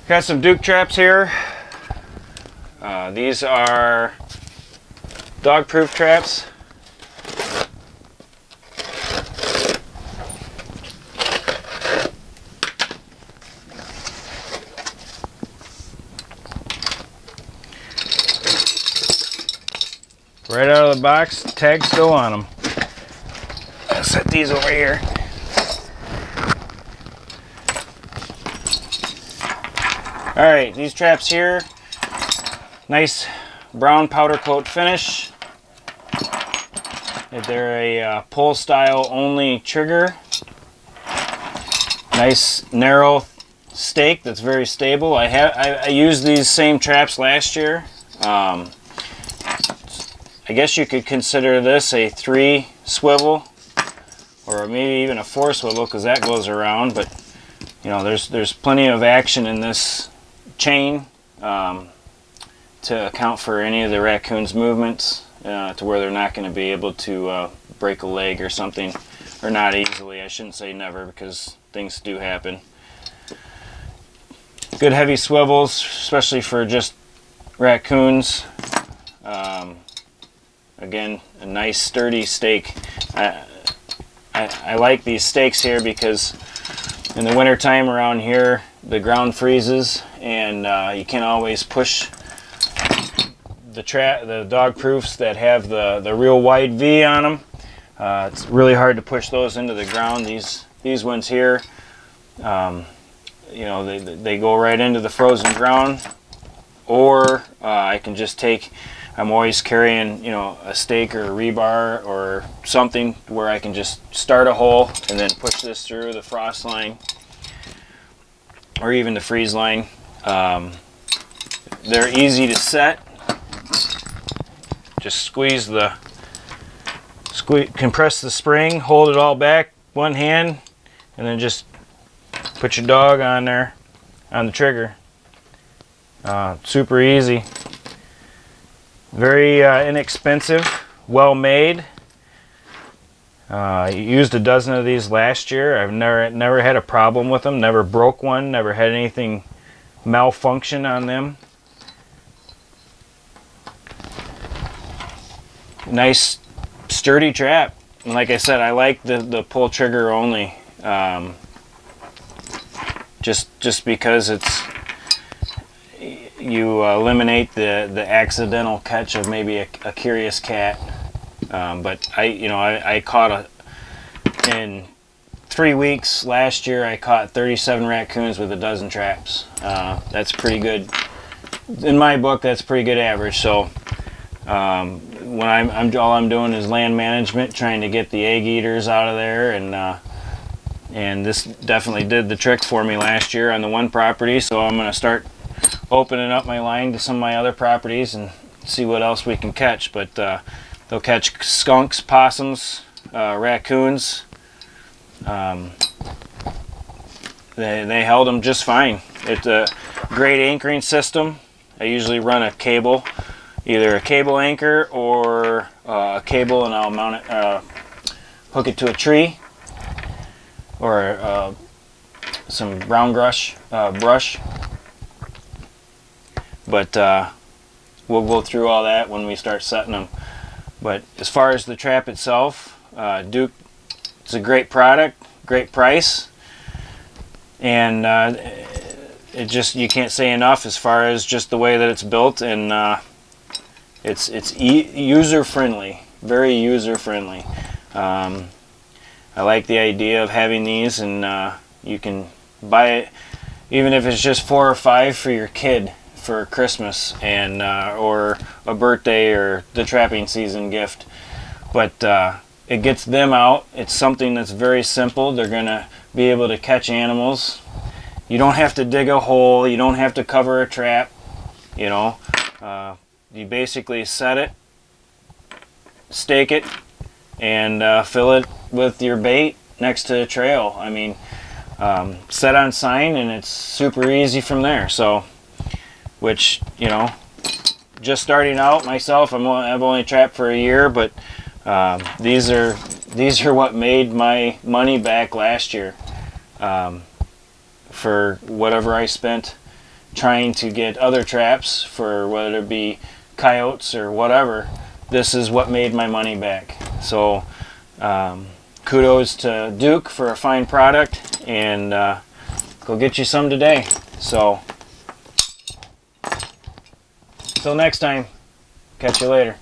Got some Duke traps here. These are dog-proof traps. Right out of the box, tag's still on them. I'll set these over here. Alright, these traps here, nice brown powder coat finish. They're a pull style only trigger. Nice narrow stake that's very stable. I used these same traps last year. I guess you could consider this a 3 swivel, or maybe even a 4 swivel, because that goes around. But you know, there's plenty of action in this chain to account for any of the raccoon's movements, to where they're not going to be able to break a leg or something, or not easily. I shouldn't say never, because things do happen. Good heavy swivels, especially for just raccoons. Again, a nice sturdy stake. I like these stakes here because in the winter time around here the ground freezes, and you can't always push the dog proofs that have the real wide V on them. It's really hard to push those into the ground. These ones here, you know, they go right into the frozen ground. Or I can just take, I'm always carrying, you know, a stake or a rebar or something where I can just start a hole and then push this through the frost line or even the freeze line. They're easy to set. Just compress the spring, hold it all back, one hand, and then just put your dog on there, on the trigger. Super easy. Very inexpensive, well made. I used a dozen of these last year. I've never had a problem with them, never broke one, never had anything malfunction on them. Nice sturdy trap. And like I said, I like the pull trigger only. Just because you eliminate the accidental catch of maybe a curious cat. But I caught in 3 weeks last year, I caught 37 raccoons with a dozen traps. That's pretty good. In my book, that's pretty good average. So when all I'm doing is land management, trying to get the egg eaters out of there, and this definitely did the trick for me last year on the one property. So I'm going to start opening up my line to some of my other properties and see what else we can catch. But they'll catch skunks, possums, raccoons. They held them just fine. It's a great anchoring system. I usually run a cable, either a cable anchor or a cable, and I'll mount it, hook it to a tree or some brown brush. But we'll go through all that when we start setting them. But as far as the trap itself, Duke, it's a great product, great price, and you can't say enough as far as just the way that it's built, and it's user friendly, very user friendly. I like the idea of having these, and you can buy it even if it's just 4 or 5 for your kid for Christmas, and or a birthday or the trapping season gift. But it gets them out. It's something that's very simple. They're gonna be able to catch animals. You don't have to dig a hole, you don't have to cover a trap, you know. You basically set it, stake it, and fill it with your bait next to the trail. I mean, set on sign, and it's super easy from there. So, which, you know, just starting out myself, I've only trapped for a year, but these are what made my money back last year. For whatever I spent trying to get other traps for whether it be coyotes or whatever, this is what made my money back. So kudos to Duke for a fine product, and go get you some today. So till next time, catch you later.